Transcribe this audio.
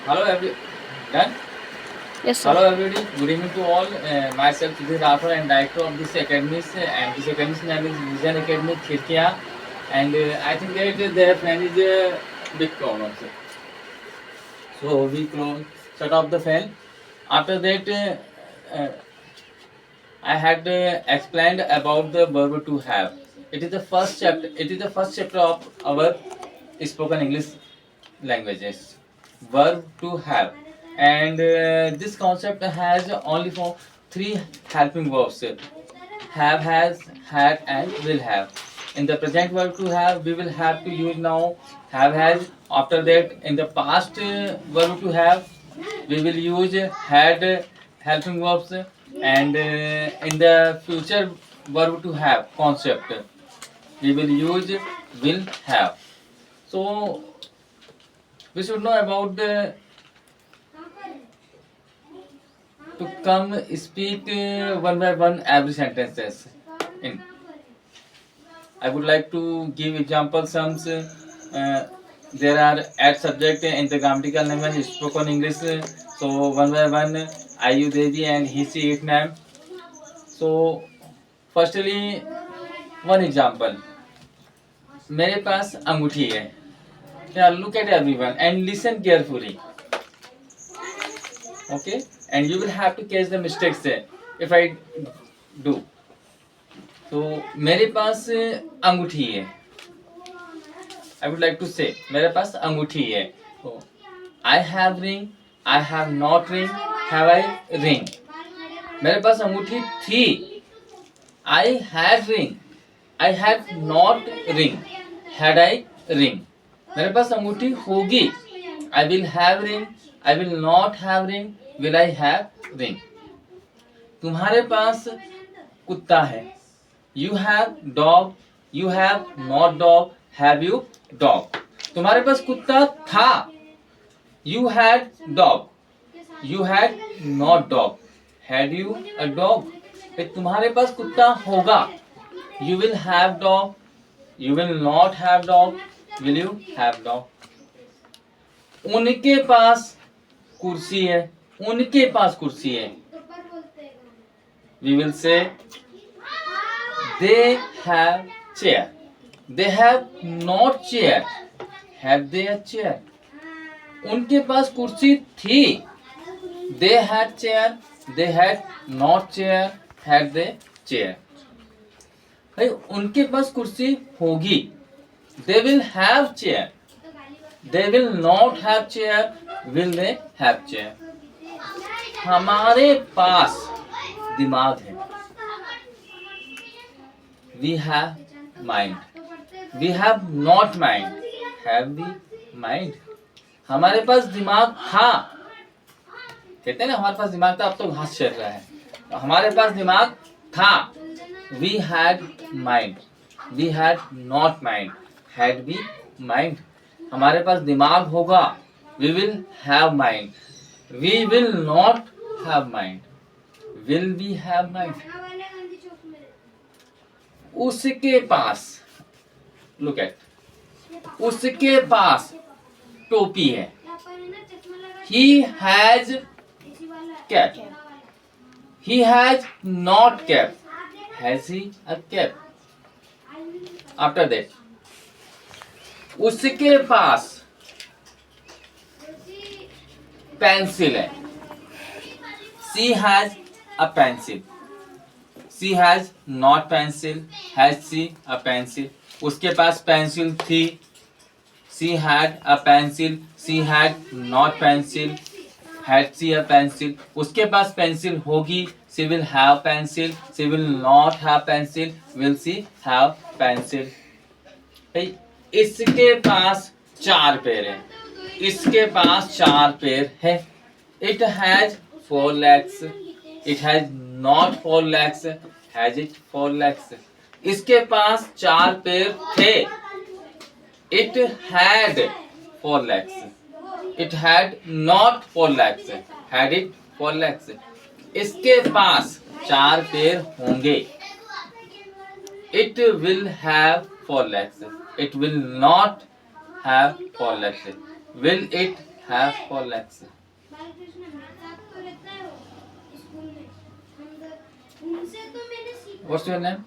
Hello every done. Yes, sir. Hello everybody. Good evening to all. Myself Sudhir Rathore and director of this academy. And this academy's name is Vision Academy Khirkia. And I think that their fan is a big problem. So we close, shut off the fan. After that, I had explained about the verb to have. It is the first chapter. It is the first chapter of our spoken English languages. Verb to have, and this concept has only for three helping verbs: have, has, had, and will have. In the present verb to have, we will have to use now have, has. After that, in the past verb to have, we will use had helping verbs, and in the future verb to have concept, we will use will have. So we should know about the to come speak one by one every sentences. In I would like to give example some. There are at subject in the grammatical language spoken English. So one by one, Ayu Devi and he see it ma'am. So firstly, one example. मेरे पास अंगूठी है. Yeah, look at everyone and listen carefully. Okay, and you will have to catch the mistakes if I do. तो मेरे पास अंगूठी है. I would like to say मेरे पास अंगूठी है. तो I have ring, I have not ring, have I ring. मेरे पास अंगूठी थी. I had ring, I had not ring, had I ring. मेरे पास अंगूठी होगी. I will have ring, I will not have ring, will I have ring. तुम्हारे पास कुत्ता है. You have dog, you have not dog, have you dog. तुम्हारे पास कुत्ता था. You had dog, you had not dog, had you a dog. फिर तुम्हारे पास कुत्ता होगा. You will have dog, you will not have dog, will you have dog. उनके पास कुर्सी है. उनके पास कुर्सी है. We will say they have chair. They have not chair, have they a chair. उनके पास कुर्सी थी. They had chair, they had not chair, had they chair. भाई उनके पास कुर्सी होगी. They will have chair, they will not have chair, will they have chair. हमारे पास दिमाग है. We have mind, we have not mind, have we mind. हमारे पास दिमाग था. कहते हैं ना हमारे पास दिमाग था, अब तो घास चल रहा है. तो हमारे पास दिमाग था. We had mind, we had not mind, had we mind. हमारे पास दिमाग होगा. We will have mind, we will not have mind, will we have mind. उसके पास, look at, उसके पास टोपी है. He has cap, he has not cap, has he a cap. After that, उसके पास pencil है. She has a pencil, she has not pencil, has she a pencil. उसके पास pencil थी. She had a pencil, she had not pencil, had she a pencil. उसके पास pencil होगी. She will have pencil, she will not have pencil, will she have pencil. इसके पास चार पैर है. इसके पास चार पैर है. It has four legs, it has not four legs, has it four legs. इसके पास चार पैर थे. It had four legs, it had not four legs, had it four legs. इसके पास चार पैर होंगे. It will have four legs, it will not have four legs, will it have for legs. Balkrishna मेरे साथ तो रहता है वो स्कूल में, हम उनसे तो मैंने सीखा. What's your name?